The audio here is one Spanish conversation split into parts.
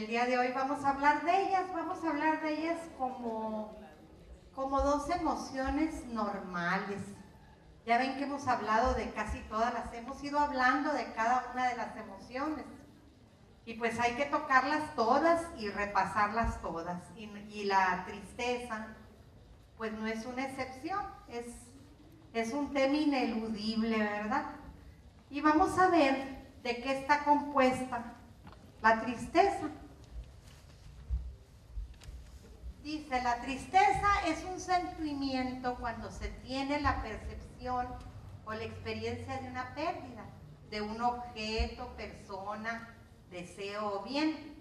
el día de hoy vamos a hablar de ellas como dos emociones normales. Ya ven que hemos hablado de casi todas hemos ido hablando de cada una de las emociones. Y pues hay que tocarlas todas y repasarlas todas. Y la tristeza, pues no es una excepción, es un tema ineludible, ¿verdad? Y vamos a ver de qué está compuesta la tristeza. Dice, la tristeza es un sentimiento cuando se tiene la percepción o la experiencia de una pérdida, de un objeto, persona, deseo o bien.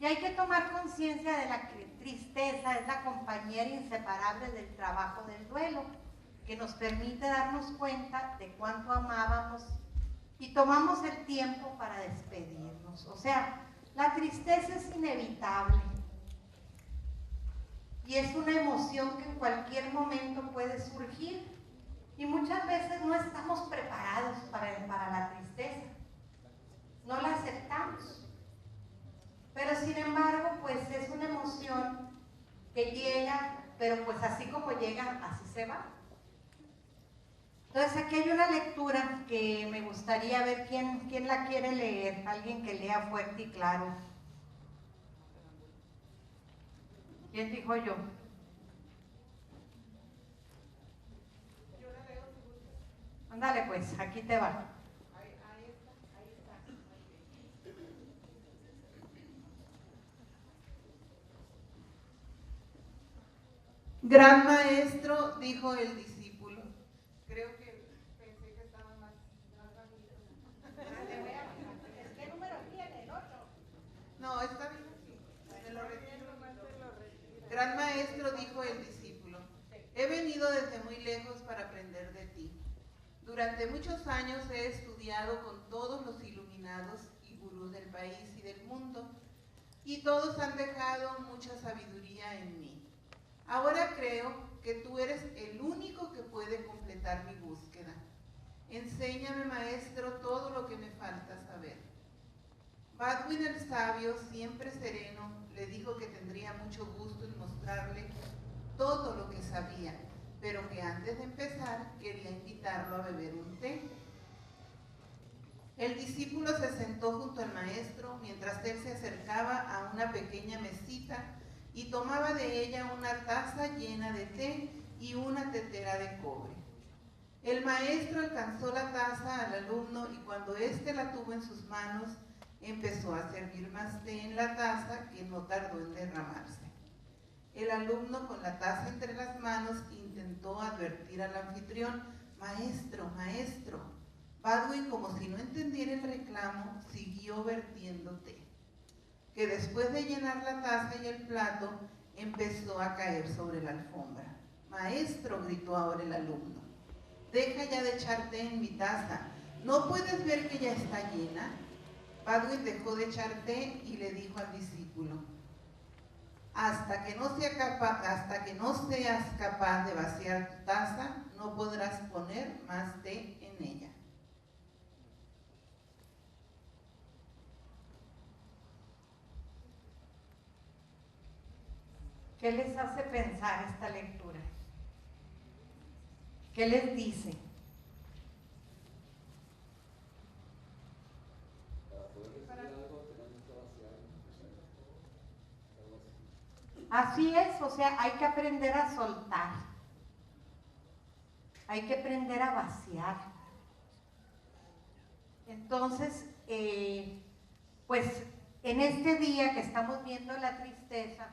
Y hay que tomar conciencia de la que tristeza es la compañera inseparable del trabajo del duelo, que nos permite darnos cuenta de cuánto amábamos y tomamos el tiempo para despedirnos. O sea, la tristeza es inevitable y es una emoción que en cualquier momento puede surgir y muchas veces no estamos preparados para la tristeza, no la aceptamos, pero sin embargo pues es una emoción que llega, pero pues así como llega, así se va. Entonces aquí hay una lectura que me gustaría ver quién la quiere leer, alguien que lea fuerte y claro. ¿Quién dijo yo? Yo la leo si gustas. Ándale pues, aquí te va. Ahí está. Gran maestro, dijo el discípulo. Creo que pensé que estaba más bajito. ¿Qué número tiene? ¿El 8? No, está bien así. Me lo retiro. Gran maestro, dijo el discípulo. He venido desde muy lejos para aprender de ti. Durante muchos años he estudiado con todos los iluminados y gurús del país y del mundo, y todos han dejado mucha sabiduría en mí. Ahora creo que tú eres el único que puede completar mi búsqueda. Enséñame, maestro, todo lo que me falta saber. Baldwin el sabio, siempre sereno, le dijo que tendría mucho gusto en mostrarle todo lo que sabía, pero que antes de empezar quería invitarlo a beber un té. El discípulo se sentó junto al maestro mientras él se acercaba a una pequeña mesita y tomaba de ella una taza llena de té y una tetera de cobre. El maestro alcanzó la taza al alumno y cuando éste la tuvo en sus manos, empezó a servir más té en la taza que no tardó en derramarse. El alumno, con la taza entre las manos, intentó advertir al anfitrión: maestro, maestro. Baldwin, como si no entendiera el reclamo, siguió vertiendo té, que después de llenar la taza y el plato, empezó a caer sobre la alfombra. Maestro, gritó ahora el alumno, deja ya de echar té en mi taza. ¿No puedes ver que ya está llena? Baldwin dejó de echar té y le dijo al discípulo: hasta que no seas capaz de vaciar tu taza, no podrás poner más té en ella. ¿Qué les hace pensar esta lectura? ¿Qué les dice? Así es, o sea, hay que aprender a soltar. Hay que aprender a vaciar. Entonces, pues en este día que estamos viendo la tristeza,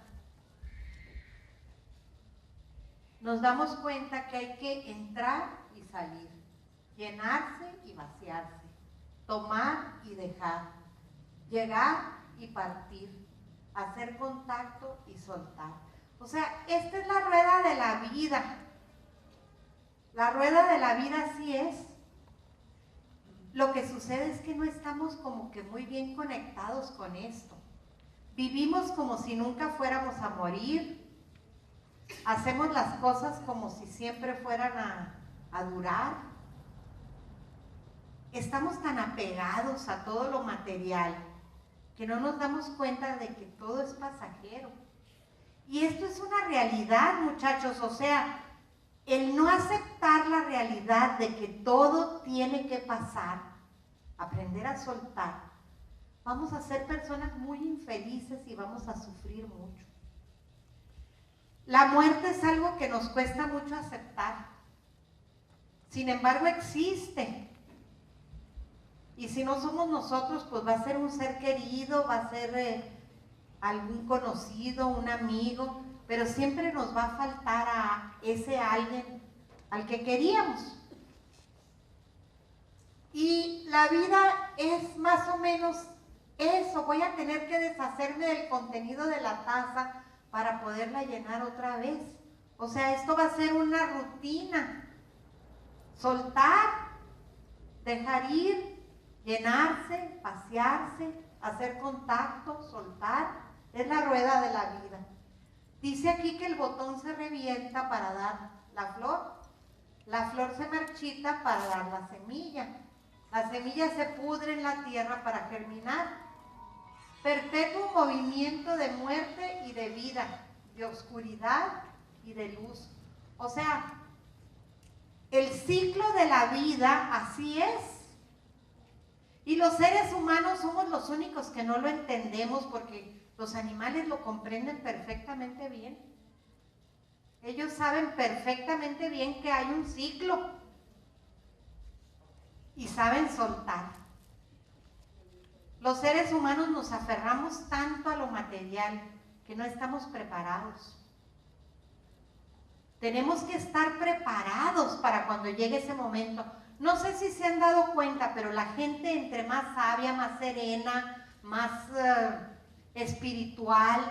nos damos cuenta que hay que entrar y salir, llenarse y vaciarse, tomar y dejar, llegar y partir, hacer contacto y soltar. O sea, esta es la rueda de la vida. La rueda de la vida así es. Lo que sucede es que no estamos como que muy bien conectados con esto. Vivimos como si nunca fuéramos a morir. Hacemos las cosas como si siempre fueran a durar. Estamos tan apegados a todo lo material que no nos damos cuenta de que todo es pasajero. Y esto es una realidad, muchachos, o sea, el no aceptar la realidad de que todo tiene que pasar, aprender a soltar, vamos a ser personas muy infelices y vamos a sufrir mucho. La muerte es algo que nos cuesta mucho aceptar. Sin embargo, existe. Y si no somos nosotros, pues va a ser un ser querido, va a ser algún conocido, un amigo, pero siempre nos va a faltar a ese alguien al que queríamos. Y la vida es más o menos eso. Voy a tener que deshacerme del contenido de la taza para poderla llenar otra vez. O sea, esto va a ser una rutina. Soltar, dejar ir, llenarse, vaciarse, hacer contacto, soltar, es la rueda de la vida. Dice aquí que el botón se revienta para dar la flor se marchita para dar la semilla se pudre en la tierra para germinar. Perpetuo movimiento de muerte y de vida, de oscuridad y de luz. O sea, el ciclo de la vida así es. Y los seres humanos somos los únicos que no lo entendemos, porque los animales lo comprenden perfectamente bien. Ellos saben perfectamente bien que hay un ciclo y saben soltar. Los seres humanos nos aferramos tanto a lo material que no estamos preparados. Tenemos que estar preparados para cuando llegue ese momento. No sé si se han dado cuenta, pero la gente entre más sabia, más serena, más espiritual,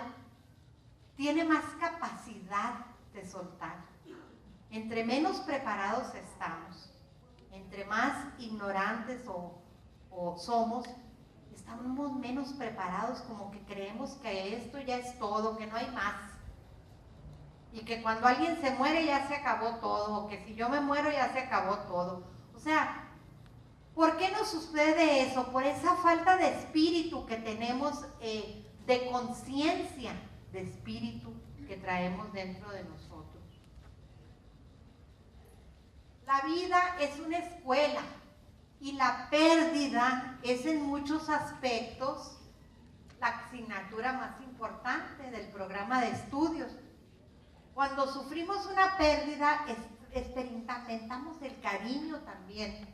tiene más capacidad de soltar. Entre menos preparados estamos, entre más ignorantes o somos, estamos menos preparados, como que creemos que esto ya es todo, que no hay más. Y que cuando alguien se muere ya se acabó todo, o que si yo me muero ya se acabó todo. O sea, ¿por qué nos sucede eso? Por esa falta de espíritu que tenemos, de conciencia de espíritu que traemos dentro de nosotros. La vida es una escuela y la pérdida es en muchos aspectos la asignatura más importante del programa de estudios. Cuando sufrimos una pérdida, experimentamos el cariño también.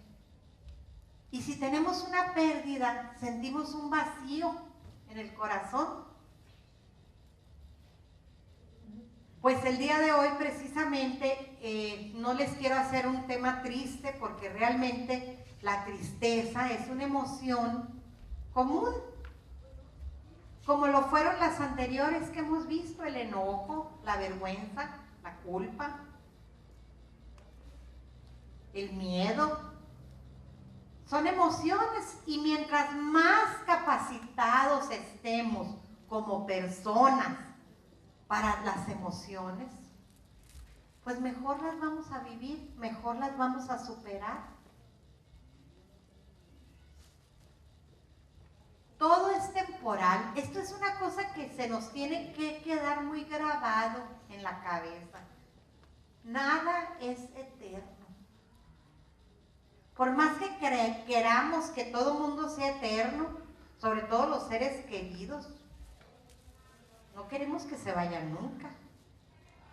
Y si tenemos una pérdida, sentimos un vacío en el corazón. Pues el día de hoy precisamente no les quiero hacer un tema triste, porque realmente la tristeza es una emoción común, como lo fueron las anteriores que hemos visto: el enojo, la vergüenza, la culpa, el miedo. Son emociones, y mientras más capacitados estemos como personas para las emociones, pues mejor las vamos a vivir, mejor las vamos a superar. Todo es temporal. Esto es una cosa que se nos tiene que quedar muy grabado en la cabeza. Nada es eterno. Por más que queramos que todo mundo sea eterno, sobre todo los seres queridos, no queremos que se vayan nunca.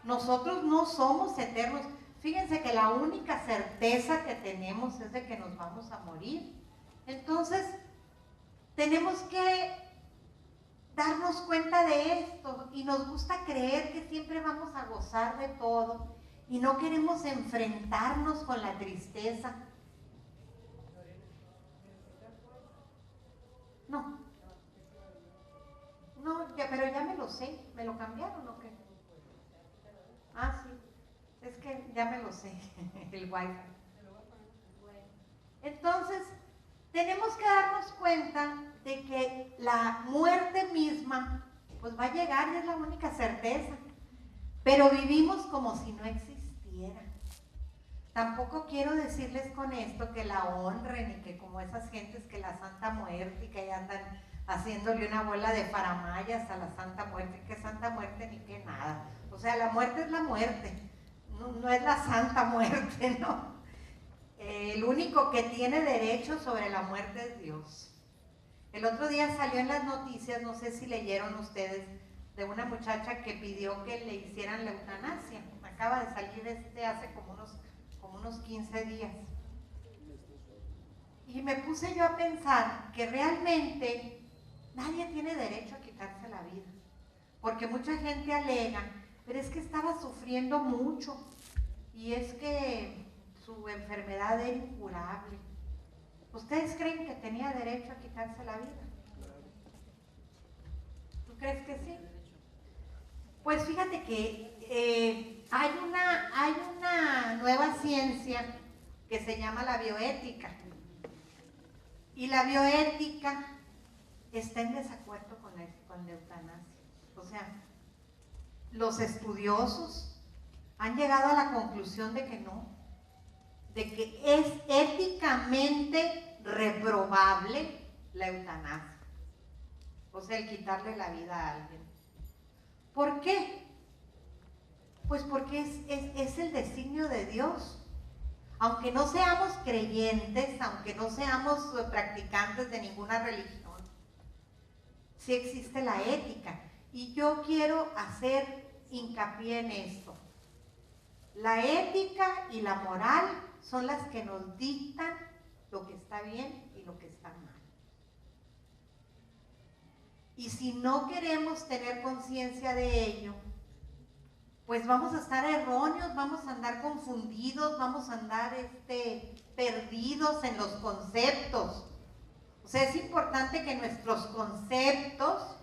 Nosotros no somos eternos. Fíjense que la única certeza que tenemos es de que nos vamos a morir. Entonces, tenemos que darnos cuenta de esto, y nos gusta creer que siempre vamos a gozar de todo y no queremos enfrentarnos con la tristeza. No, pero ya me lo sé. ¿Me lo cambiaron o qué? Ah, sí, es que ya me lo sé, el wifi. Entonces, tenemos que darnos cuenta de que la muerte misma pues va a llegar, y es la única certeza, pero vivimos como si no existiera. Tampoco quiero decirles con esto que la honren, y que como esas gentes que la Santa Muerte y que andan haciéndole una bola de faramayas a la Santa Muerte, que Santa Muerte ni que nada. O sea, la muerte es la muerte, no es la Santa Muerte, ¿no? El único que tiene derecho sobre la muerte es Dios. El otro día salió en las noticias, no sé si leyeron ustedes, de una muchacha que pidió que le hicieran la eutanasia. Acaba de salir hace como unos 15 días. Y me puse yo a pensar que realmente nadie tiene derecho a quitarse la vida. Porque mucha gente alega, pero es que estaba sufriendo mucho y es que su enfermedad era incurable. ¿Ustedes creen que tenía derecho a quitarse la vida? ¿Tú crees que sí? Pues fíjate que hay una nueva ciencia que se llama la bioética. Y la bioética está en desacuerdo con la eutanasia. O sea, los estudiosos han llegado a la conclusión de que no, de que es éticamente reprobable la eutanasia. O sea, el quitarle la vida a alguien. ¿Por qué? Pues porque es el designio de Dios. Aunque no seamos creyentes, aunque no seamos practicantes de ninguna religión, sí existe la ética. Y yo quiero hacer hincapié en esto. La ética y la moral son las que nos dictan lo que está bien y lo que está mal. Y si no queremos tener conciencia de ello, pues vamos a estar erróneos, vamos a andar confundidos, vamos a andar perdidos en los conceptos. O sea, es importante que nuestros conceptos,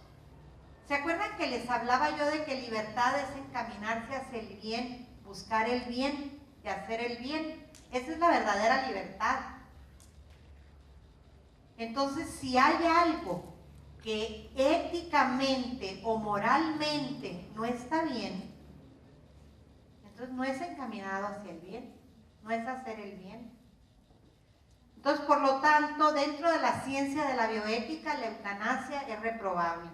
¿se acuerdan que les hablaba yo de que libertad es encaminarse hacia el bien, buscar el bien y hacer el bien? Esa es la verdadera libertad. Entonces, si hay algo que éticamente o moralmente no está bien, entonces no es encaminado hacia el bien, no es hacer el bien. Entonces, por lo tanto, dentro de la ciencia de la bioética, la eutanasia es reprobable.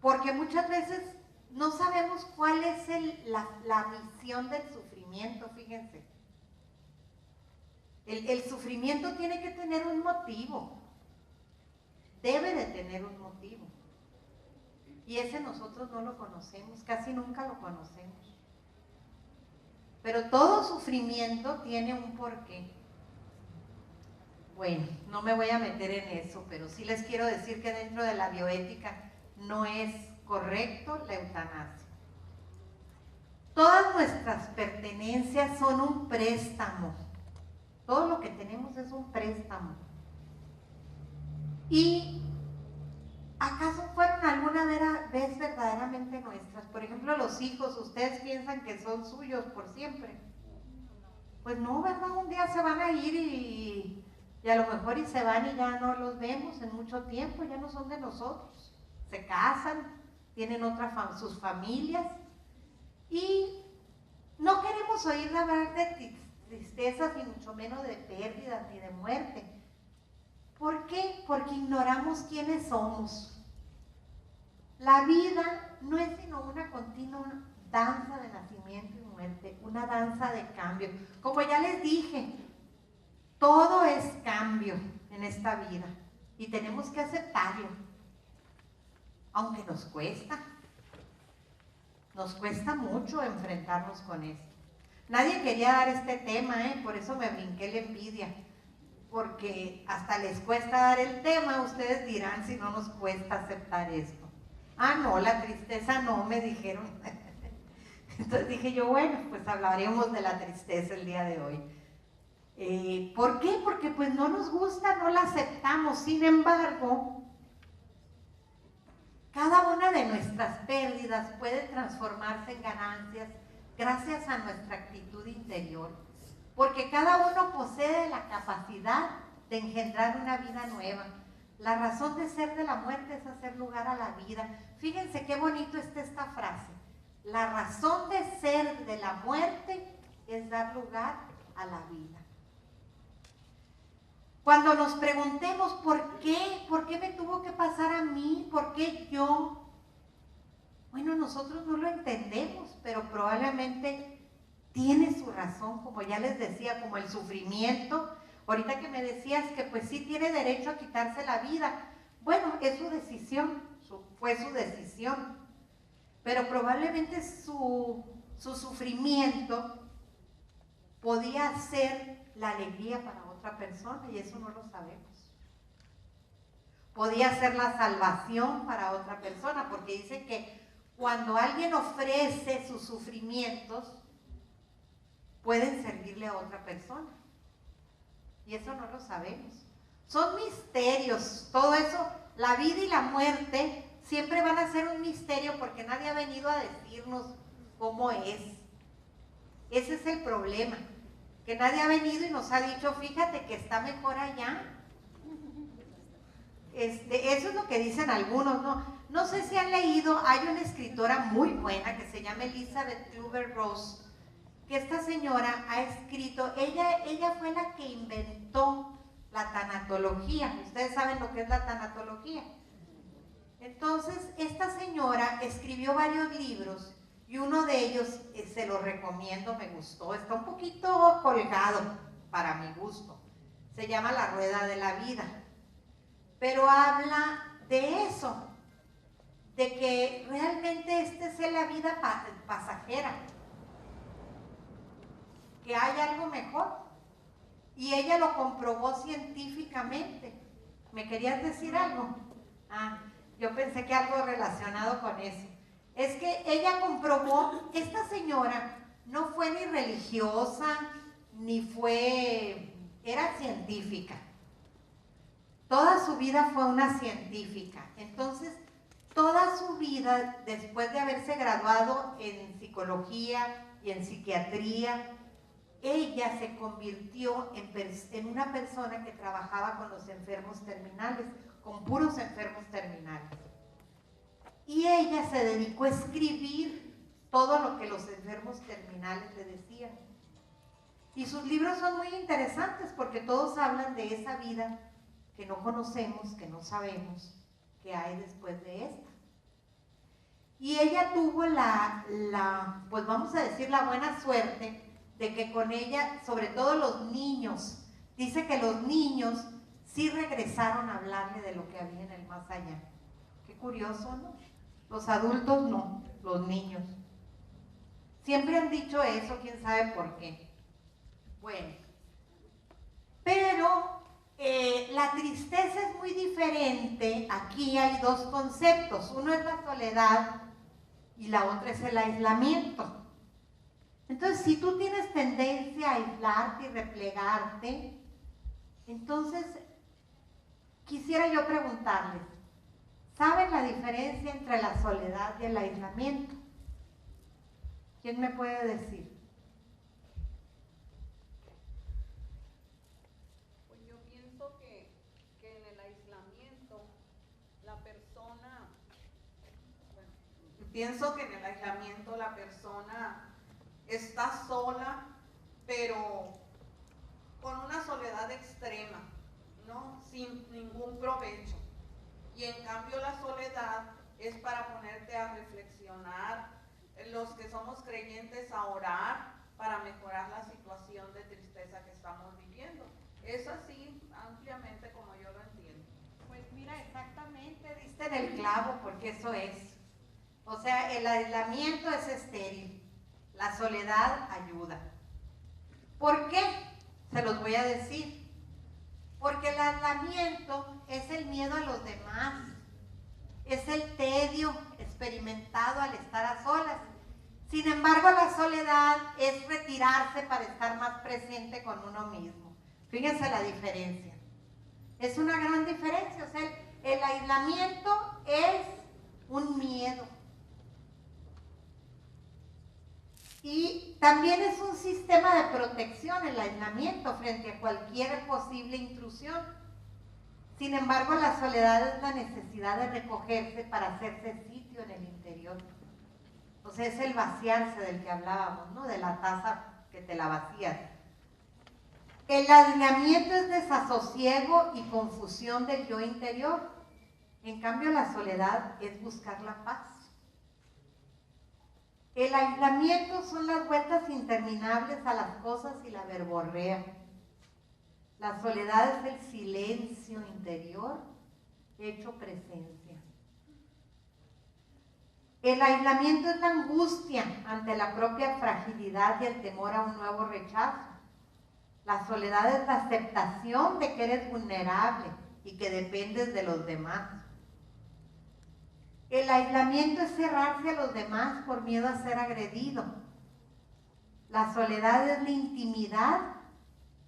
Porque muchas veces no sabemos cuál es la misión del sufrimiento, fíjense. El sufrimiento tiene que tener un motivo, debe de tener un motivo. Y ese nosotros no lo conocemos, casi nunca lo conocemos. Pero todo sufrimiento tiene un porqué. Bueno, no me voy a meter en eso, pero sí les quiero decir que dentro de la bioética no es correcto la eutanasia. Todas nuestras pertenencias son un préstamo. Todo lo que tenemos es un préstamo. ¿Y acaso fueron alguna vez verdaderamente nuestras? Por ejemplo, los hijos, ¿ustedes piensan que son suyos por siempre? Pues no, ¿verdad? Un día se van a ir y a lo mejor y se van y ya no los vemos en mucho tiempo, ya no son de nosotros. Se casan, tienen sus familias y no queremos oír hablar de tristezas ni mucho menos de pérdidas ni de muerte. ¿Por qué? Porque ignoramos quiénes somos. La vida no es sino una continua danza de nacimiento y muerte, una danza de cambio. Como ya les dije, todo es cambio en esta vida y tenemos que aceptarlo, aunque nos cuesta mucho enfrentarnos con esto. Nadie quería dar este tema, por eso me brinqué la envidia, porque hasta les cuesta dar el tema. Ustedes dirán si no nos cuesta aceptar esto. Ah, no, la tristeza no, me dijeron. Entonces dije yo, bueno, pues hablaremos de la tristeza el día de hoy. ¿Por qué? Porque pues no nos gusta, no la aceptamos. Sin embargo, cada una de nuestras pérdidas puede transformarse en ganancias gracias a nuestra actitud interior. Porque cada uno posee la capacidad de engendrar una vida nueva. La razón de ser de la muerte es hacer lugar a la vida. Fíjense qué bonito está esta frase. La razón de ser de la muerte es dar lugar a la vida. Cuando nos preguntemos ¿por qué me tuvo que pasar a mí? ¿Por qué yo? Bueno, nosotros no lo entendemos, pero probablemente tiene su razón, como ya les decía, como el sufrimiento. Ahorita que me decías que pues sí tiene derecho a quitarse la vida. Bueno, es su decisión, fue su decisión. Pero probablemente su sufrimiento podía ser la alegría para otra persona y eso no lo sabemos. Podía ser la salvación para otra persona, porque dicen que cuando alguien ofrece sus sufrimientos, pueden servirle a otra persona. Y eso no lo sabemos. Son misterios, todo eso, la vida y la muerte siempre van a ser un misterio porque nadie ha venido a decirnos cómo es. Ese es el problema, que nadie ha venido y nos ha dicho, fíjate que está mejor allá. Eso es lo que dicen algunos, ¿no? No sé si han leído, hay una escritora muy buena que se llama Elizabeth Kübler-Ross, que esta señora ha escrito, ella fue la que inventó la tanatología. Ustedes saben lo que es la tanatología. Entonces, esta señora escribió varios libros y uno de ellos, se lo recomiendo, me gustó, está un poquito colgado para mi gusto. Se llama La Rueda de la Vida. Pero habla de eso, de que realmente esta es la vida pasajera, que hay algo mejor. Y ella lo comprobó científicamente. ¿Me querías decir algo? Yo pensé que algo relacionado con eso. Es que ella comprobó, esta señora no fue ni religiosa, era científica. Toda su vida fue una científica. Entonces, toda su vida, después de haberse graduado en psicología y en psiquiatría, ella se convirtió en una persona que trabajaba con los enfermos terminales, con puros enfermos terminales. Y ella se dedicó a escribir todo lo que los enfermos terminales le decían. Y sus libros son muy interesantes porque todos hablan de esa vida que no conocemos, que no sabemos, que hay después de esta. Y ella tuvo pues vamos a decir, la buena suerte de que con ella, sobre todo los niños, dice que los niños sí regresaron a hablarle de lo que había en el más allá. Qué curioso, ¿no? Los adultos no, los niños. Siempre han dicho eso, quién sabe por qué. Bueno, pero la tristeza es muy diferente. Aquí hay dos conceptos. Uno es la soledad y la otra es el aislamiento. Entonces, si tú tienes tendencia a aislarte y replegarte, entonces quisiera yo preguntarles, ¿saben la diferencia entre la soledad y el aislamiento? ¿Quién me puede decir? Pues yo pienso que en el aislamiento la persona, está sola, pero con una soledad extrema, ¿no? Sin ningún provecho. Y en cambio la soledad es para ponerte a reflexionar, los que somos creyentes a orar para mejorar la situación de tristeza que estamos viviendo. Es así ampliamente como yo lo entiendo. Pues mira, exactamente, diste en el clavo, porque eso es. O sea, el aislamiento es estéril, la soledad ayuda. ¿Por qué? Se los voy a decir. Porque el aislamiento es el miedo a los demás, es el tedio experimentado al estar a solas. Sin embargo, la soledad es retirarse para estar más presente con uno mismo. Fíjense la diferencia. Es una gran diferencia. O sea, el aislamiento es un miedo. Y también es un sistema de protección el aislamiento frente a cualquier posible intrusión. Sin embargo, la soledad es la necesidad de recogerse para hacerse sitio en el interior. O sea, es el vaciarse del que hablábamos, ¿no? De la taza que te la vacías. El aislamiento es desasosiego y confusión del yo interior. En cambio, la soledad es buscar la paz. El aislamiento son las vueltas interminables a las cosas y la verborrea. La soledad es el silencio interior hecho presencia. El aislamiento es la angustia ante la propia fragilidad y el temor a un nuevo rechazo. La soledad es la aceptación de que eres vulnerable y que dependes de los demás. El aislamiento es cerrarse a los demás por miedo a ser agredido. La soledad es la intimidad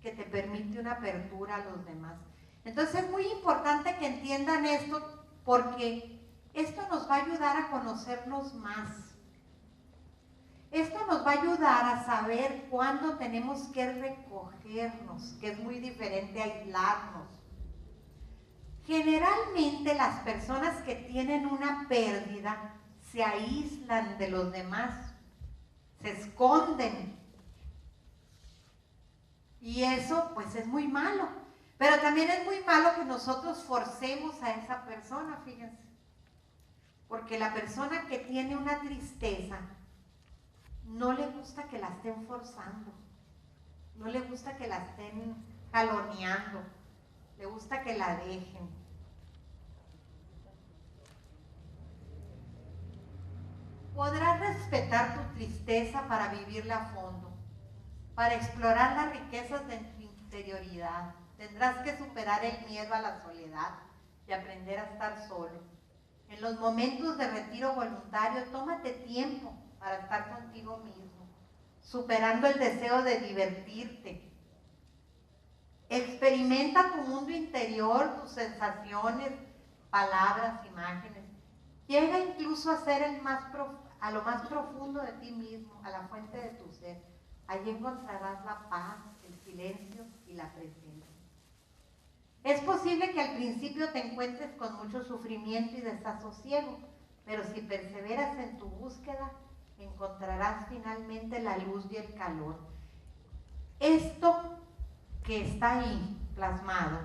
que te permite una apertura a los demás. Entonces es muy importante que entiendan esto, porque esto nos va a ayudar a conocernos más. Esto nos va a ayudar a saber cuándo tenemos que recogernos, que es muy diferente a aislarnos. Generalmente las personas que tienen una pérdida se aíslan de los demás, se esconden. Y eso pues es muy malo. Pero también es muy malo que nosotros forcemos a esa persona, fíjense. Porque la persona que tiene una tristeza no le gusta que la estén forzando, no le gusta que la estén jaloneando, le gusta que la dejen. Podrás respetar tu tristeza para vivirla a fondo, para explorar las riquezas de tu interioridad. Tendrás que superar el miedo a la soledad y aprender a estar solo. En los momentos de retiro voluntario, tómate tiempo para estar contigo mismo, superando el deseo de divertirte. Experimenta tu mundo interior, tus sensaciones, palabras, imágenes. Llega incluso a ser a lo más profundo de ti mismo, a la fuente de tu ser. Allí encontrarás la paz, el silencio y la presencia. Es posible que al principio te encuentres con mucho sufrimiento y desasosiego, pero si perseveras en tu búsqueda, encontrarás finalmente la luz y el calor. Esto que está ahí plasmado,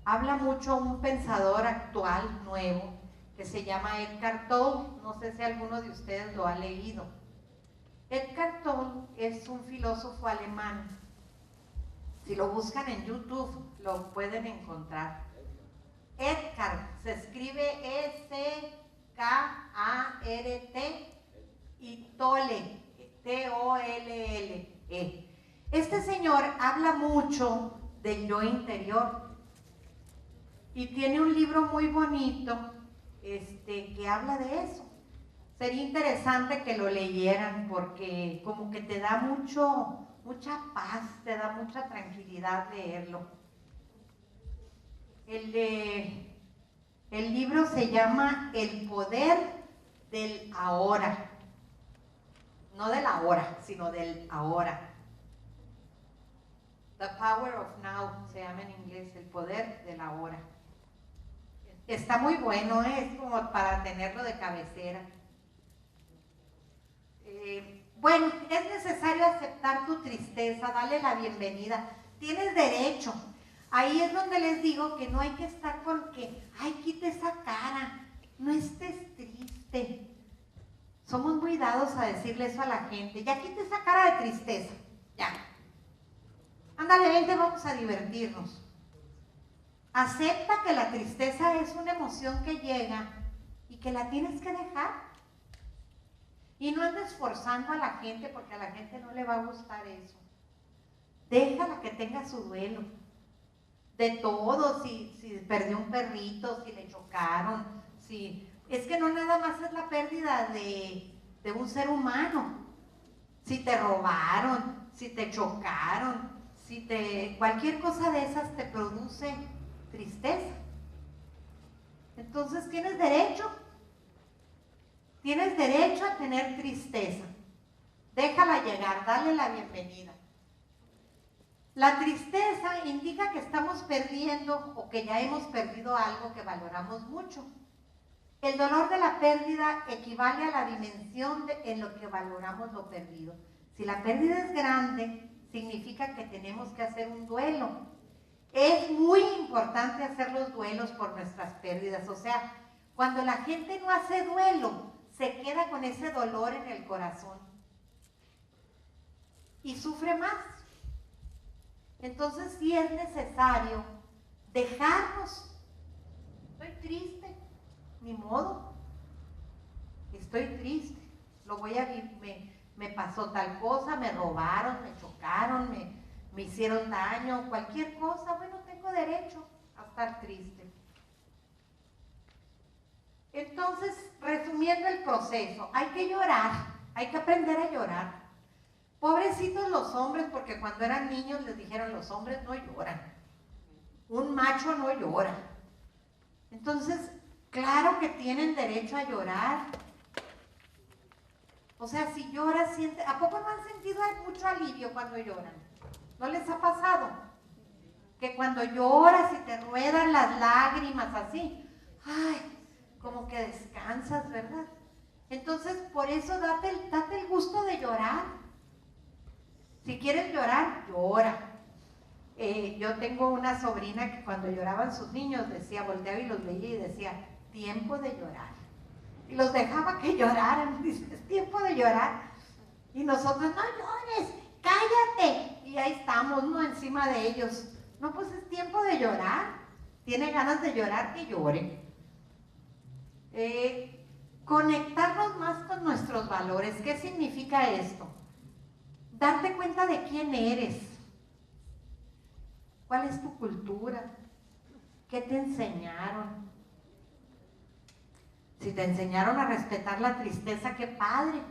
habla mucho un pensador actual, nuevo, que se llama Eckhart Tolle. No sé si alguno de ustedes lo ha leído. Eckhart Tolle es un filósofo alemán. Si lo buscan en YouTube, lo pueden encontrar. Eckhart se escribe E-C-K-A-R-T y Tolle, T-O-L-L-E. Este señor habla mucho del yo interior y tiene un libro muy bonito que habla de eso. Sería interesante que lo leyeran porque como que te da mucha paz, te da mucha tranquilidad leerlo. El libro se llama El poder del ahora. No del ahora, sino del ahora. The Power of Now se llama en inglés, el poder del ahora. Está muy bueno, es como para tenerlo de cabecera. Bueno, es necesario aceptar tu tristeza, darle la bienvenida. Tienes derecho. Ahí es donde les digo que no hay que estar con que, ay, quite esa cara, no estés triste. Somos muy dados a decirle eso a la gente. Ya quite esa cara de tristeza, ya. Ándale, vente, vamos a divertirnos. Acepta que la tristeza es una emoción que llega y que la tienes que dejar. Y no andes forzando a la gente porque a la gente no le va a gustar eso. Déjala que tenga su duelo. De todo, si perdió un perrito, si le chocaron, es que no nada más es la pérdida de un ser humano. Si te robaron, si te chocaron, cualquier cosa de esas te produce tristeza. Entonces tienes derecho a tener tristeza. Déjala llegar, dale la bienvenida. La tristeza indica que estamos perdiendo o que ya hemos perdido algo que valoramos mucho. El dolor de la pérdida equivale a la dimensión en lo que valoramos lo perdido. Si la pérdida es grande, significa que tenemos que hacer un duelo. Es muy importante hacer los duelos por nuestras pérdidas. O sea, cuando la gente no hace duelo, se queda con ese dolor en el corazón y sufre más. Entonces sí es necesario dejarnos. Estoy triste, ni modo. Estoy triste, lo voy a vivir, me pasó tal cosa, me robaron, me chocaron, me hicieron daño, cualquier cosa. Bueno, tengo derecho a estar triste. Entonces, resumiendo el proceso, hay que llorar, hay que aprender a llorar. Pobrecitos los hombres, porque cuando eran niños les dijeron, los hombres no lloran, un macho no llora. Entonces, claro que tienen derecho a llorar. O sea, si lloras, siente, ¿a poco no han sentido mucho alivio cuando lloran? ¿No les ha pasado? Que cuando lloras y te ruedan las lágrimas así, ay, como que descansas, ¿verdad? Entonces, por eso date el gusto de llorar. Si quieres llorar, llora. Yo tengo una sobrina que cuando lloraban sus niños decía, volteaba y los veía y decía, tiempo de llorar. Y los dejaba que lloraran, dice, es tiempo de llorar. Y nosotros, no llores, cállate. Y ahí estamos, ¿no? Encima de ellos. No, pues es tiempo de llorar. Tiene ganas de llorar, que llore. Conectarnos más con nuestros valores. ¿Qué significa esto? Darte cuenta de quién eres. ¿Cuál es tu cultura? ¿Qué te enseñaron? Si te enseñaron a respetar la tristeza, qué padre.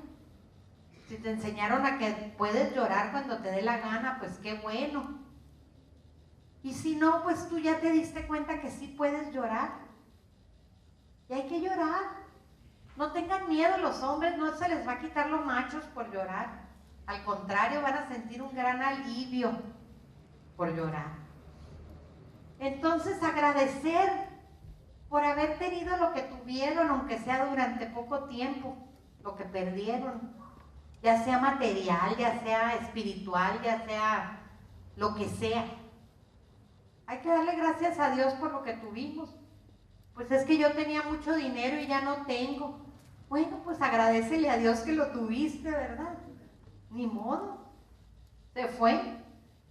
Si te enseñaron a que puedes llorar cuando te dé la gana, pues qué bueno. Y si no, pues tú ya te diste cuenta que sí puedes llorar. Y hay que llorar. No tengan miedo los hombres, no se les va a quitar los machos por llorar. Al contrario, van a sentir un gran alivio por llorar. Entonces, agradecer por haber tenido lo que tuvieron, aunque sea durante poco tiempo, lo que perdieron, ya sea material, ya sea espiritual, ya sea lo que sea. Hay que darle gracias a Dios por lo que tuvimos. Pues es que yo tenía mucho dinero y ya no tengo. Bueno, pues agradécele a Dios que lo tuviste, ¿verdad? Ni modo, se fue.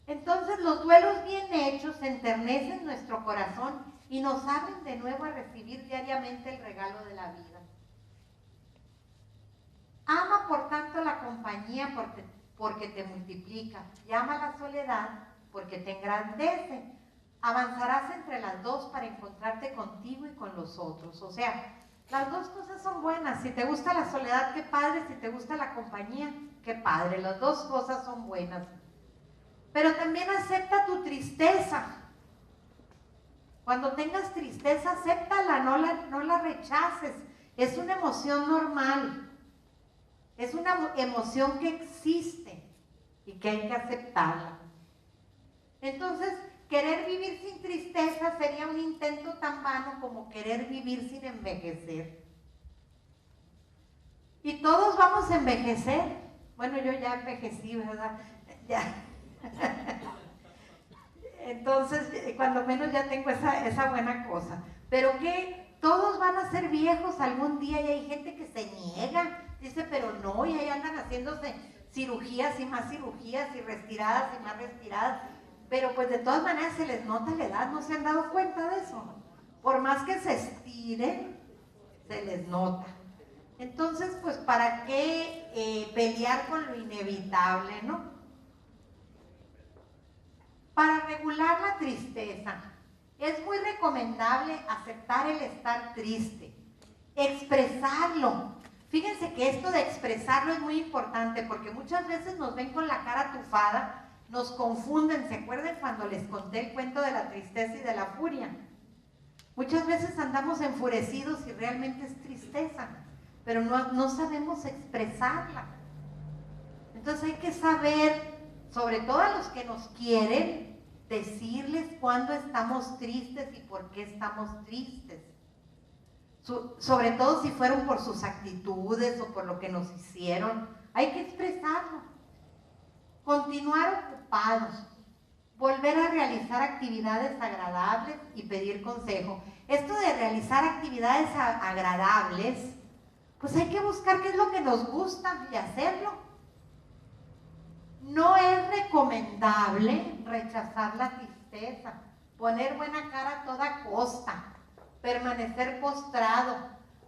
Entonces los duelos bien hechos enternecen nuestro corazón y nos abren de nuevo a recibir diariamente el regalo de la vida. Ama por tanto la compañía porque te multiplica, y ama la soledad porque te engrandece. Avanzarás entre las dos para encontrarte contigo y con los otros. O sea, las dos cosas son buenas. Si te gusta la soledad, qué padre. Si te gusta la compañía, qué padre. Las dos cosas son buenas. Pero también acepta tu tristeza. Cuando tengas tristeza, acéptala, no la rechaces. Es una emoción normal. Es una emoción que existe y que hay que aceptarla. Entonces, querer vivir sin tristeza sería un intento tan vano como querer vivir sin envejecer. Y todos vamos a envejecer. Bueno, yo ya envejecí, ¿verdad? Ya. Entonces, cuando menos ya tengo esa buena cosa. Pero que todos van a ser viejos algún día y hay gente que se niega. Dice, pero no, y ahí andan haciéndose cirugías y más cirugías y respiradas y más respiradas. Pero pues de todas maneras se les nota la edad, ¿no se han dado cuenta de eso? Por más que se estiren, se les nota. Entonces, pues ¿para qué pelear con lo inevitable, no? Para regular la tristeza, es muy recomendable aceptar el estar triste, expresarlo. Fíjense que esto de expresarlo es muy importante porque muchas veces nos ven con la cara tufada, nos confunden. ¿Se acuerdan cuando les conté el cuento de la tristeza y de la furia? Muchas veces andamos enfurecidos y realmente es tristeza, pero no sabemos expresarla. Entonces hay que saber, sobre todo a los que nos quieren, decirles cuándo estamos tristes y por qué estamos tristes. Sobre todo si fueron por sus actitudes o por lo que nos hicieron, hay que expresarlo. Con continuar ocupados, volver a realizar actividades agradables y pedir consejo. Esto de realizar actividades agradables, pues hay que buscar qué es lo que nos gusta y hacerlo. No es recomendable rechazar la tristeza, poner buena cara a toda costa, permanecer postrado,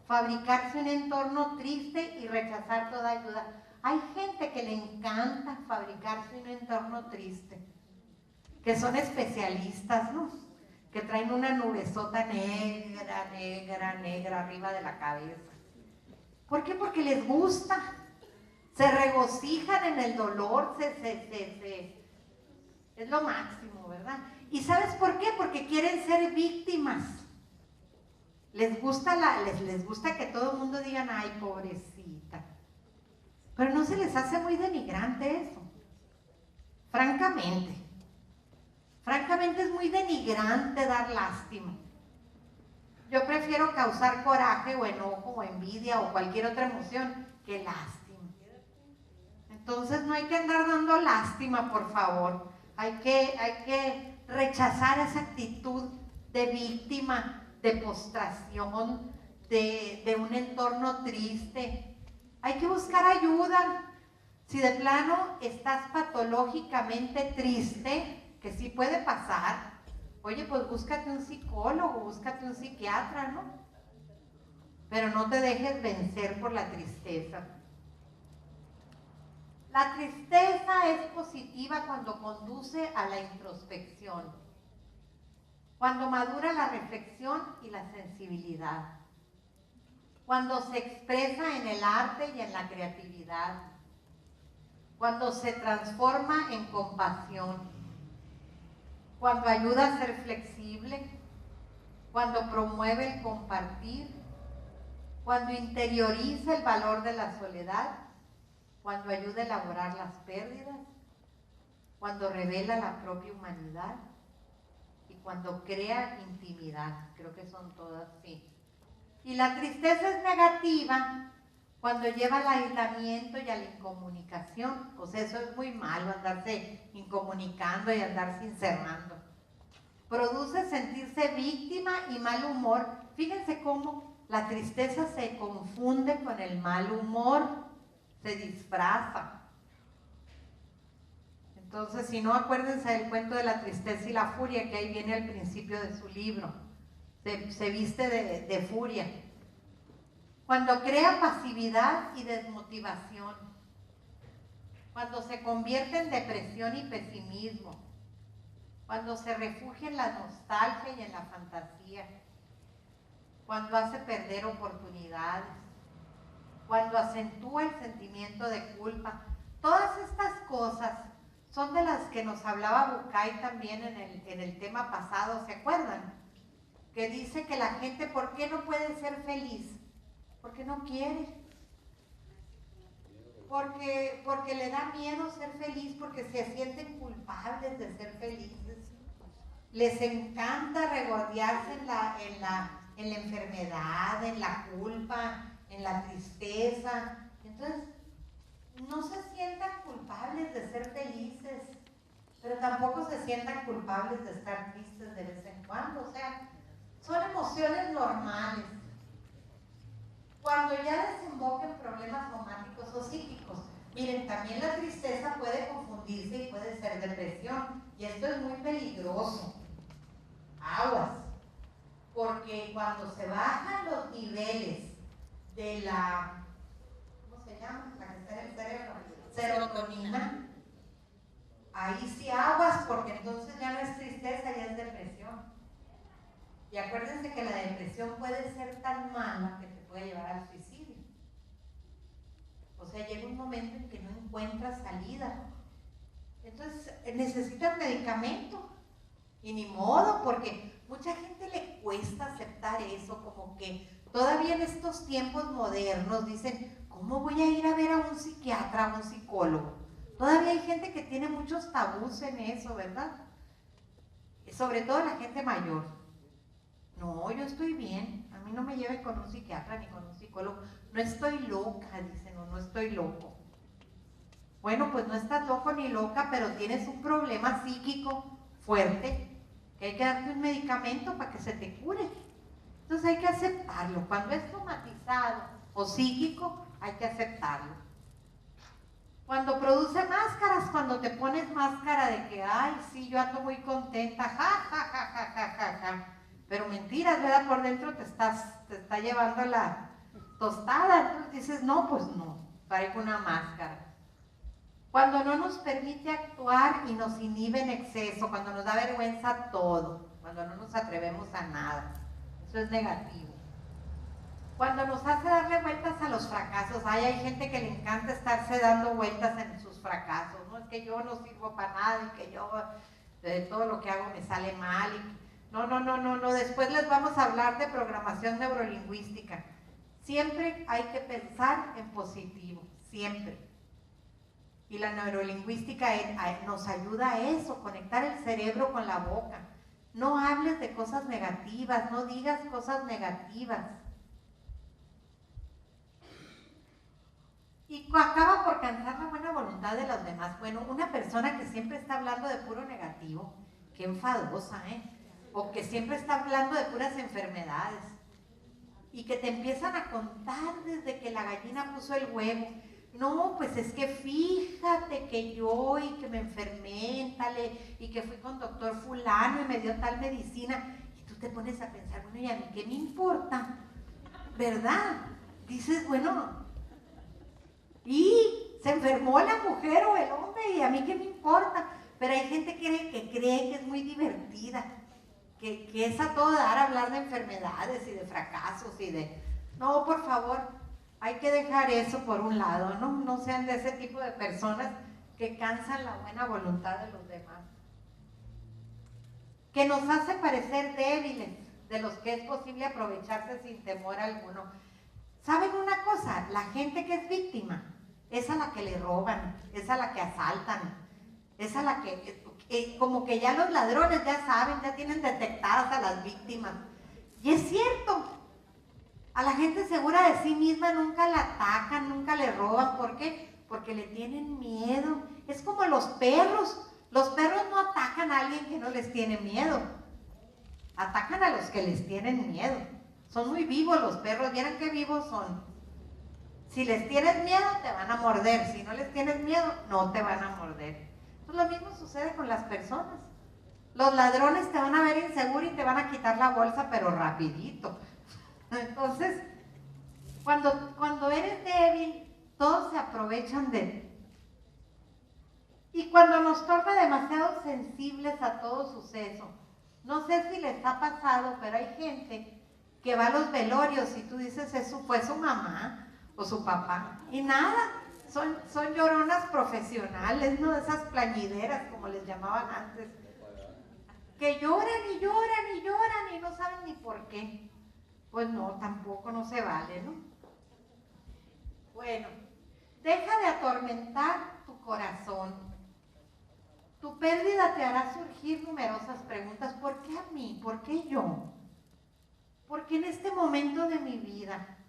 fabricarse un entorno triste y rechazar toda ayuda. Hay gente que le encanta fabricarse un entorno triste, que son especialistas, ¿no? Que traen una nubesota negra, negra, negra arriba de la cabeza. ¿Por qué? Porque les gusta. Se regocijan en el dolor, es lo máximo, ¿verdad? ¿Y sabes por qué? Porque quieren ser víctimas. Les gusta que todo el mundo digan, ay, pobrecita. Pero no se les hace muy denigrante eso. Francamente es muy denigrante dar lástima. Yo prefiero causar coraje o enojo o envidia o cualquier otra emoción que lástima. Entonces no hay que andar dando lástima, por favor. Hay que rechazar esa actitud de víctima, de postración, de un entorno triste. Hay que buscar ayuda. Si de plano estás patológicamente triste, que sí puede pasar, oye, pues búscate un psicólogo, búscate un psiquiatra, ¿no? Pero no te dejes vencer por la tristeza. La tristeza es positiva cuando conduce a la introspección, cuando madura la reflexión y la sensibilidad, cuando se expresa en el arte y en la creatividad, cuando se transforma en compasión, cuando ayuda a ser flexible, cuando promueve el compartir, cuando interioriza el valor de la soledad, cuando ayuda a elaborar las pérdidas, cuando revela la propia humanidad y cuando crea intimidad. Creo que son todas, sí. Y la tristeza es negativa cuando lleva al aislamiento y a la incomunicación. Pues eso es muy malo, andarse incomunicando y andarse encerrando. Produce sentirse víctima y mal humor. Fíjense cómo la tristeza se confunde con el mal humor, se disfraza. Entonces, si no, acuérdense del cuento de la tristeza y la furia, que ahí viene al principio de su libro. Se viste de furia. Cuando crea pasividad y desmotivación, cuando se convierte en depresión y pesimismo, cuando se refugia en la nostalgia y en la fantasía, cuando hace perder oportunidades, cuando acentúa el sentimiento de culpa. Todas estas cosas son de las que nos hablaba Bucay también en el tema pasado, ¿se acuerdan? Que dice que la gente, ¿por qué no puede ser feliz? Porque no quiere. Porque le da miedo ser feliz, porque se sienten culpables de ser felices. Les encanta regodearse en la enfermedad, en la culpa, en la tristeza. Entonces, no se sientan culpables de ser felices, pero tampoco se sientan culpables de estar tristes de vez en cuando. O sea, son emociones normales. Cuando ya desemboca en problemas somáticos o psíquicos, miren, también la tristeza puede confundirse y puede ser depresión, y esto es muy peligroso. Aguas, porque cuando se bajan los niveles de la, ¿cómo se llama? La que está en el cerebro, serotonina, ahí sí aguas, porque entonces ya no es tristeza, ya es depresión. Y acuérdense que la depresión puede ser tan mala que te puede llevar al suicidio. O sea, llega un momento en que no encuentras salida. Entonces necesitas medicamento. Y ni modo, porque mucha gente le cuesta aceptar eso, como que todavía en estos tiempos modernos dicen, ¿cómo voy a ir a ver a un psiquiatra, a un psicólogo? Todavía hay gente que tiene muchos tabús en eso, ¿verdad? Sobre todo la gente mayor. No, yo estoy bien, a mí no me lleve con un psiquiatra ni con un psicólogo. No estoy loca, dicen, no estoy loco. Bueno, pues no estás loco ni loca, pero tienes un problema psíquico fuerte, que hay que darte un medicamento para que se te cure. Entonces hay que aceptarlo. Cuando es somatizado o psíquico, hay que aceptarlo. Cuando produce máscaras, cuando te pones máscara de que, ay, sí, yo ando muy contenta, ja, ja, ja, ja, ja, ja, ja. Pero mentiras, ¿verdad? Por dentro te está llevando la tostada. Entonces dices, no, pues no, traigo una máscara. Cuando no nos permite actuar y nos inhibe en exceso, cuando nos da vergüenza todo, cuando no nos atrevemos a nada, eso es negativo. Cuando nos hace darle vueltas a los fracasos, hay gente que le encanta estarse dando vueltas en sus fracasos, ¿no? Es que yo no sirvo para nada y que yo todo lo que hago me sale mal. No, después les vamos a hablar de programación neurolingüística. Siempre hay que pensar en positivo, siempre. Y la neurolingüística nos ayuda a eso, conectar el cerebro con la boca. No hables de cosas negativas, no digas cosas negativas. Y acaba por cansar la buena voluntad de los demás. Bueno, una persona que siempre está hablando de puro negativo, qué enfadosa, o que siempre está hablando de puras enfermedades, y que te empiezan a contar desde que la gallina puso el huevo. No, pues es que fíjate que yo y que me enfermé y que fui con doctor fulano y me dio tal medicina. Y tú te pones a pensar, bueno, ¿y a mí qué me importa? ¿Verdad? Dices, bueno, y se enfermó la mujer o el hombre y a mí qué me importa. Pero hay gente que cree que es muy divertida, que es a todo dar hablar de enfermedades y de fracasos y de... No, por favor, hay que dejar eso por un lado, ¿no? No sean de ese tipo de personas que cansan la buena voluntad de los demás. Que nos hace parecer débiles, de los que es posible aprovecharse sin temor alguno. ¿Saben una cosa? La gente que es víctima es a la que le roban, es a la que asaltan, es a la que... como que ya los ladrones ya saben, ya tienen detectadas a las víctimas. Y es cierto, a la gente segura de sí misma nunca la atacan, nunca le roban. ¿Por qué? Porque le tienen miedo. Es como los perros. Los perros no atacan a alguien que no les tiene miedo. Atacan a los que les tienen miedo. Son muy vivos los perros, ¿vieron qué vivos son? Si les tienes miedo, te van a morder. Si no les tienes miedo, no te van a morder. Entonces lo mismo sucede con las personas. Los ladrones te van a ver inseguro y te van a quitar la bolsa, pero rapidito. Entonces, cuando eres débil, todos se aprovechan de ti. Y cuando nos torna demasiado sensibles a todo suceso, no sé si les ha pasado, pero hay gente que va a los velorios y tú dices, eso fue su mamá o su papá. Y nada, son lloronas profesionales, ¿no? Esas plañideras, como les llamaban antes, que lloran y lloran y lloran y no saben ni por qué. Pues no, tampoco no se vale, ¿no? Bueno, deja de atormentar tu corazón. Tu pérdida te hará surgir numerosas preguntas. ¿Por qué a mí? ¿Por qué yo? ¿Por qué en este momento de mi vida?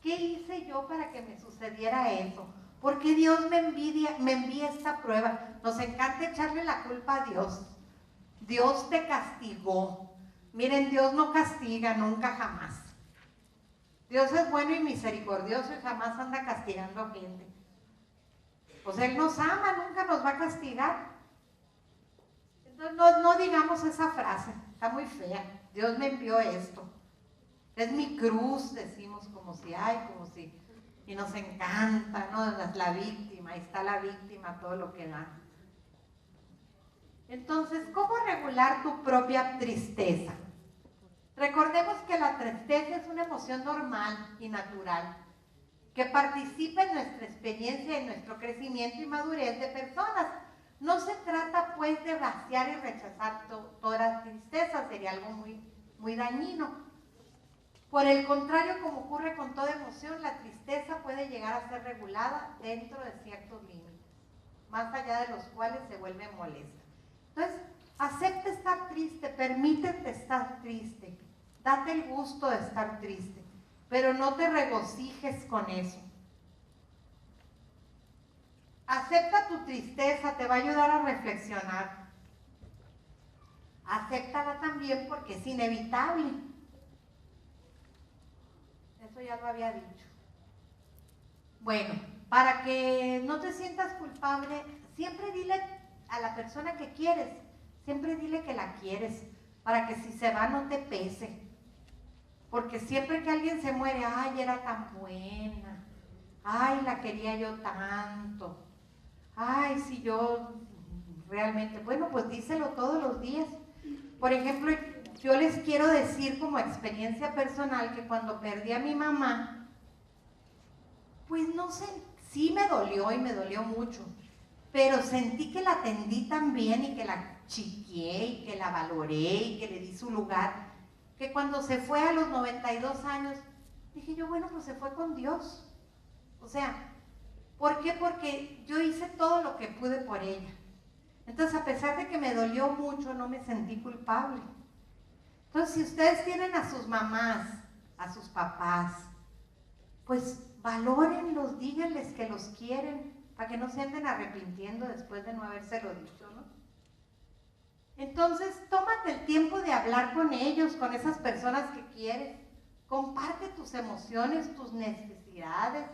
¿Qué hice yo para que me sucediera eso? ¿Por qué Dios me envía esta prueba? Nos encanta echarle la culpa a Dios. Dios te castigó. Miren, Dios no castiga nunca, jamás. Dios es bueno y misericordioso y jamás anda castigando a gente. Pues Él nos ama, nunca nos va a castigar. Entonces no digamos esa frase, está muy fea. Dios me envió esto. Es mi cruz, decimos como si, y nos encanta, ¿no? La víctima, ahí está la víctima, todo lo que da. Entonces, ¿cómo regular tu propia tristeza? Recordemos que la tristeza es una emoción normal y natural, que participa en nuestra experiencia, en nuestro crecimiento y madurez de personas. No se trata, pues, de vaciar y rechazar toda la tristeza, sería algo muy, muy dañino. Por el contrario, como ocurre con toda emoción, la tristeza puede llegar a ser regulada dentro de ciertos límites, más allá de los cuales se vuelve molesta. Entonces, acepta estar triste, permítete estar triste, date el gusto de estar triste, pero no te regocijes con eso. Acepta tu tristeza, te va a ayudar a reflexionar. Acéptala también porque es inevitable. Eso ya lo había dicho. Bueno, para que no te sientas culpable, siempre dile a la persona que quieres, siempre dile que la quieres, para que si se va no te pese. Porque siempre que alguien se muere, ay, era tan buena, ay, la quería yo tanto, ay, si yo realmente, bueno, pues díselo todos los días. Por ejemplo, yo les quiero decir como experiencia personal que cuando perdí a mi mamá, pues no sé, sí me dolió y me dolió mucho, pero sentí que la atendí tan bien y que la chiqué y que la valoré y que le di su lugar, que cuando se fue a los 92 años, dije yo, bueno, pues se fue con Dios. O sea, ¿por qué? Porque yo hice todo lo que pude por ella. Entonces, a pesar de que me dolió mucho, no me sentí culpable. Entonces, si ustedes tienen a sus mamás, a sus papás, pues valórenlos, díganles que los quieren, para que no se anden arrepintiendo después de no habérselo dicho, ¿no? Entonces, tómate el tiempo de hablar con ellos, con esas personas que quieres. Comparte tus emociones, tus necesidades.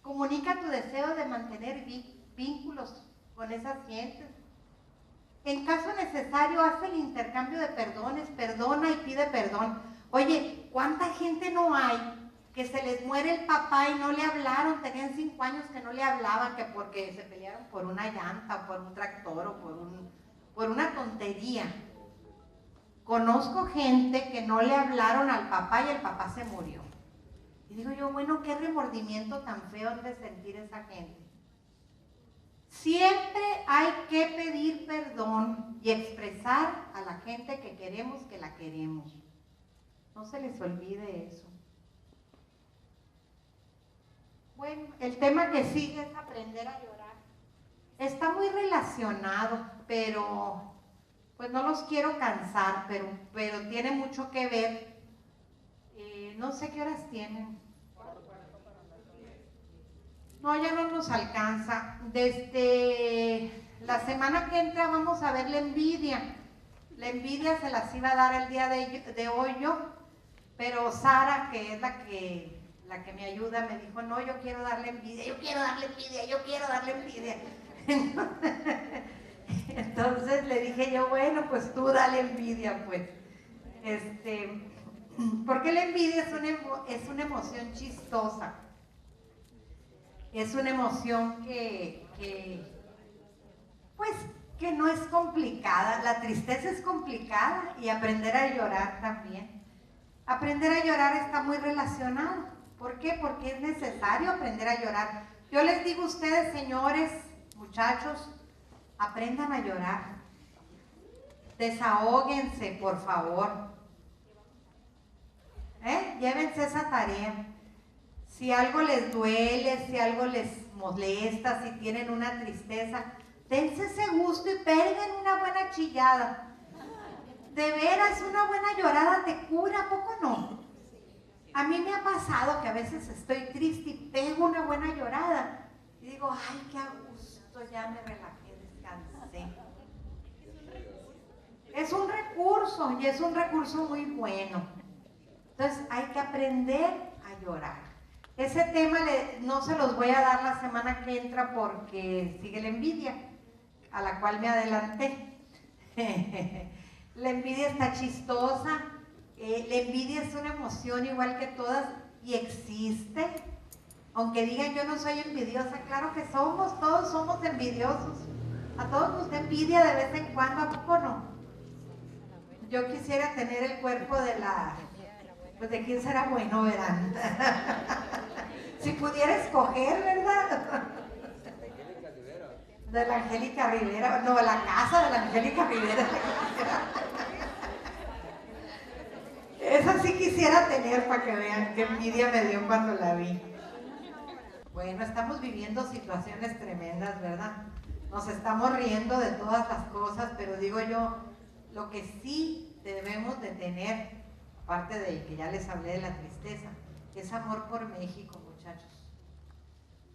Comunica tu deseo de mantener vínculos con esas gentes. En caso necesario, haz el intercambio de perdones, perdona y pide perdón. Oye, ¿cuánta gente no hay que se les muere el papá y no le hablaron? Tenían 5 años que no le hablaban, que porque se pelearon por una llanta, o por un tractor, o por una tontería. Conozco gente que no le hablaron al papá y el papá se murió. Y digo yo, bueno, qué remordimiento tan feo han de sentir esa gente. Siempre hay que pedir perdón y expresar a la gente que queremos que la queremos. No se les olvide eso. Bueno, el tema que sigue es aprender a llorar. Está muy relacionado, pero pues no los quiero cansar, pero tiene mucho que ver. No sé qué horas tienen. No, ya no nos alcanza. Desde la semana que entra vamos a ver la envidia. La envidia se las iba a dar el día de hoy yo, pero Sara, que es la que me ayuda, me dijo, no, yo quiero darle envidia, yo quiero darle envidia, yo quiero darle envidia. Entonces le dije yo, bueno, pues tú dale envidia, pues. Porque la envidia es una emoción chistosa. Es una emoción pues, que no es complicada. La tristeza es complicada y aprender a llorar también. Aprender a llorar está muy relacionado. ¿Por qué? Porque es necesario aprender a llorar. Yo les digo a ustedes, señores, muchachos, aprendan a llorar. Desahóguense, por favor. Llévense esa tarea. Si algo les duele, si algo les molesta, si tienen una tristeza, dense ese gusto y peguen una buena chillada. De veras, una buena llorada te cura, ¿a poco no? A mí me ha pasado que a veces estoy triste y pego una buena llorada. Y digo, ay, qué a gusto, ya me relajé, descansé. Es un recurso y es un recurso muy bueno. Entonces hay que aprender a llorar. Ese tema no se los voy a dar la semana que entra porque sigue la envidia, a la cual me adelanté. La envidia está chistosa. La envidia es una emoción igual que todas y existe. Aunque digan yo no soy envidiosa, claro que somos, todos somos envidiosos. A todos nos da envidia de vez en cuando, ¿a poco no? Yo quisiera tener el cuerpo pues de quién será bueno, verán. Si pudiera escoger, ¿verdad? De la Angélica Rivera, no, la casa de la Angélica Rivera. Esa sí quisiera tener para que vean qué envidia me dio cuando la vi. Bueno, estamos viviendo situaciones tremendas, ¿verdad? Nos estamos riendo de todas las cosas, pero digo yo, lo que sí debemos de tener, aparte de que ya les hablé de la tristeza, es amor por México, muchachos.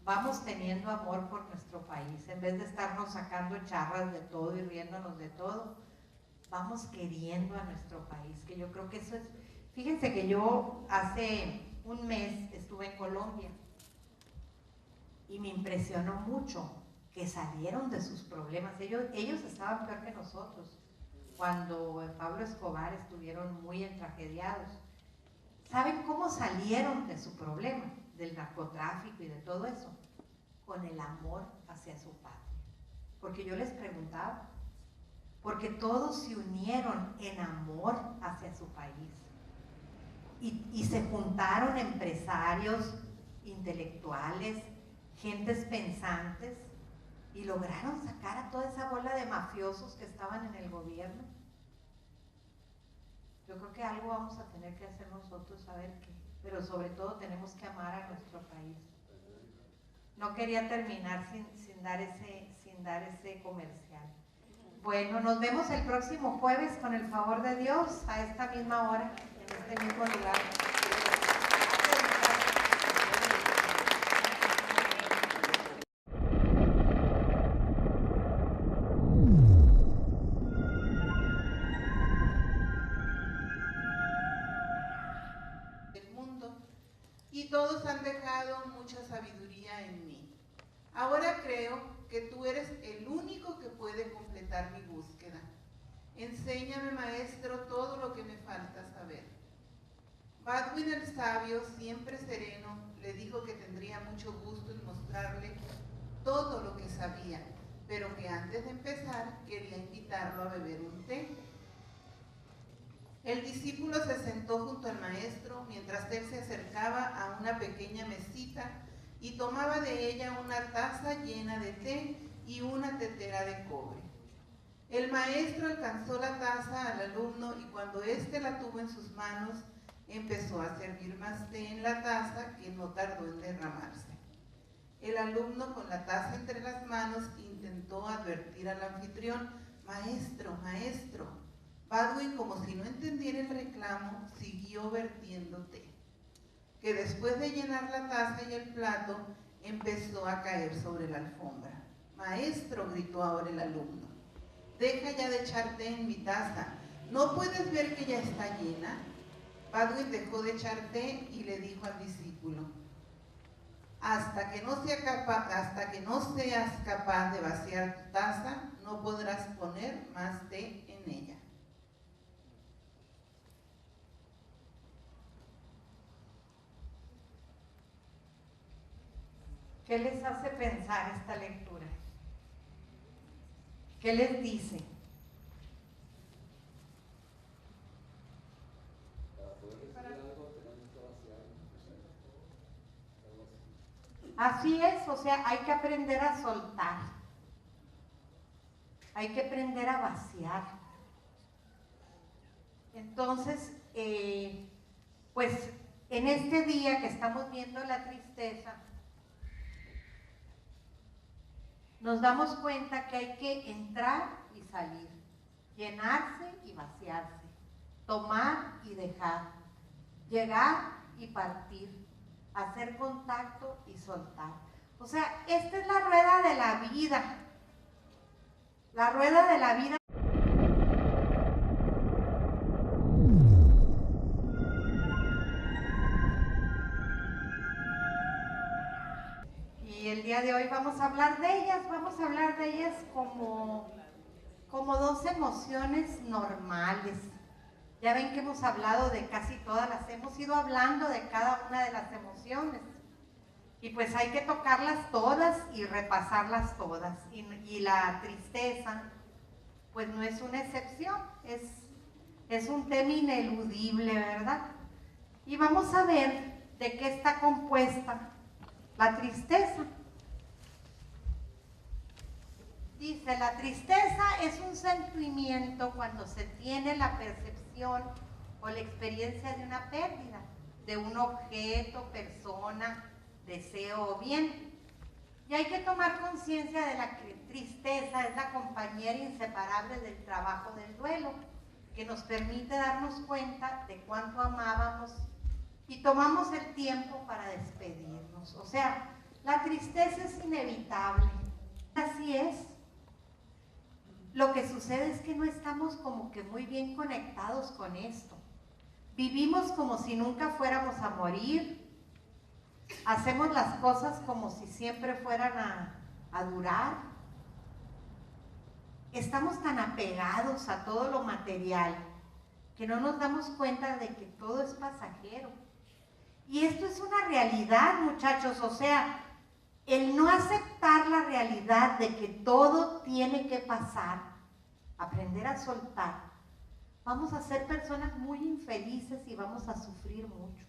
vamos teniendo amor por nuestro país, en vez de estarnos sacando charras de todo y riéndonos de todo, vamos queriendo a nuestro país, que yo creo que eso es. Fíjense que yo hace un mes estuve en Colombia y me impresionó mucho que salieron de sus problemas. Ellos estaban peor que nosotros cuando en Pablo Escobar estuvieron muy entragediados. ¿Saben cómo salieron de su problema, del narcotráfico y de todo eso? Con el amor hacia su patria. Porque yo les preguntaba, porque todos se unieron en amor hacia su país. Y se juntaron empresarios, intelectuales, gentes pensantes, y lograron sacar a toda esa bola de mafiosos que estaban en el gobierno. Yo creo que algo vamos a tener que hacer nosotros, saber qué, pero sobre todo tenemos que amar a nuestro país. No quería terminar sin dar ese comercial. Bueno, nos vemos el próximo jueves, con el favor de Dios, a esta misma hora, en este mismo lugar. Y todos han dejado mucha sabiduría en mí. Ahora creo que tú eres el único que puede completar mi búsqueda. Enséñame, maestro, todo lo que me falta saber. Baldwin el sabio, siempre sereno, le dijo que tendría mucho gusto en mostrarle todo lo que sabía, pero que antes de empezar quería invitarlo a beber un té. El discípulo se sentó junto al maestro mientras él se acercaba a una pequeña mesita y tomaba de ella una taza llena de té y una tetera de cobre. El maestro alcanzó la taza al alumno y cuando éste la tuvo en sus manos, empezó a servir más té en la taza que no tardó en derramarse. El alumno, con la taza entre las manos, intentó advertir al anfitrión: «Maestro, maestro». Baldwin, como si no entendiera el reclamo, siguió vertiendo té, que después de llenar la taza y el plato, empezó a caer sobre la alfombra. «Maestro», gritó ahora el alumno, «deja ya de echar té en mi taza. ¿No puedes ver que ya está llena?» Baldwin dejó de echar té y le dijo al discípulo: hasta que no seas capaz de vaciar tu taza, no podrás poner más té en ella. ¿Qué les hace pensar esta lectura? ¿Qué les dice? Así es, o sea, hay que aprender a soltar. Hay que aprender a vaciar. Entonces, pues en este día que estamos viendo la tristeza, nos damos cuenta que hay que entrar y salir, llenarse y vaciarse, tomar y dejar, llegar y partir, hacer contacto y soltar. O sea, esta es la rueda de la vida. La rueda de la vida. Y el día de hoy vamos a hablar de ellas, como dos emociones normales. Ya ven que hemos hablado de casi todas hemos ido hablando de cada una de las emociones. Y pues hay que tocarlas todas y repasarlas todas. Y la tristeza, pues no es una excepción, es un tema ineludible, ¿verdad? Y vamos a ver de qué está compuesta la tristeza. Dice, la tristeza es un sentimiento cuando se tiene la percepción o la experiencia de una pérdida, de un objeto, persona, deseo o bien. Y hay que tomar conciencia de la que tristeza es la compañera inseparable del trabajo del duelo, que nos permite darnos cuenta de cuánto amábamos y tomamos el tiempo para despedirnos. O sea, La tristeza es inevitable, así es. Lo que sucede es que no estamos como que muy bien conectados con esto. Vivimos como si nunca fuéramos a morir. Hacemos las cosas como si siempre fueran a durar. Estamos tan apegados a todo lo material que no nos damos cuenta de que todo es pasajero. Y esto es una realidad, muchachos, o sea, el no aceptar la realidad de que todo tiene que pasar, aprender a soltar, vamos a ser personas muy infelices y vamos a sufrir mucho.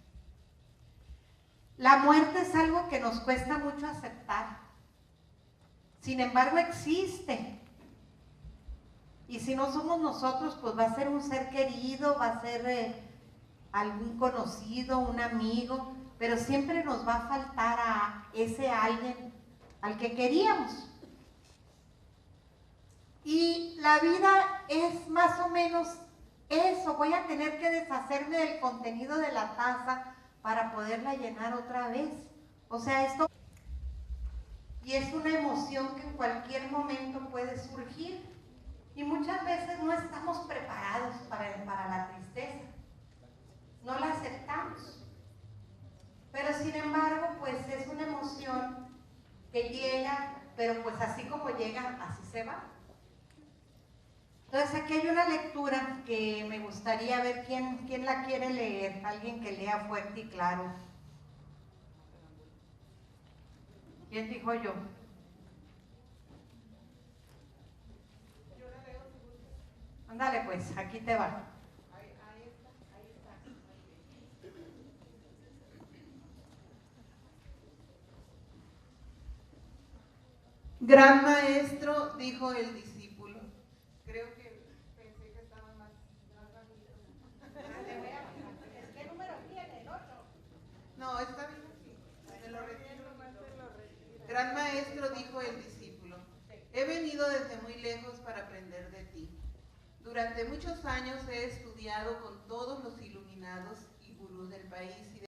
La muerte es algo que nos cuesta mucho aceptar. Sin embargo, existe. Y si no somos nosotros, pues va a ser un ser querido, va a ser algún conocido, un amigo, pero siempre nos va a faltar a ese alguien al que queríamos. Y la vida es más o menos eso. Voy a tener que deshacerme del contenido de la taza para poderla llenar otra vez. O sea, esto... Y es una emoción que en cualquier momento puede surgir. Y muchas veces no estamos preparados para la tristeza. No la aceptamos. Pero sin embargo, pues es una emoción que llega, pero pues así como llega, así se va. Entonces aquí hay una lectura que me gustaría ver quién la quiere leer, alguien que lea fuerte y claro. ¿Quién dijo yo? Yo la leo si gusta. Ándale pues, aquí te va. Ahí está. Gran maestro, dijo el discípulo. Creo que pensé que estaba más bajito. ¿Qué número tiene? ¿El 8? No, está bien así. Me lo retiro. Gran maestro, dijo el discípulo, he venido desde muy lejos para aprender de ti. Durante muchos años he estudiado con todos los iluminados y gurús del país y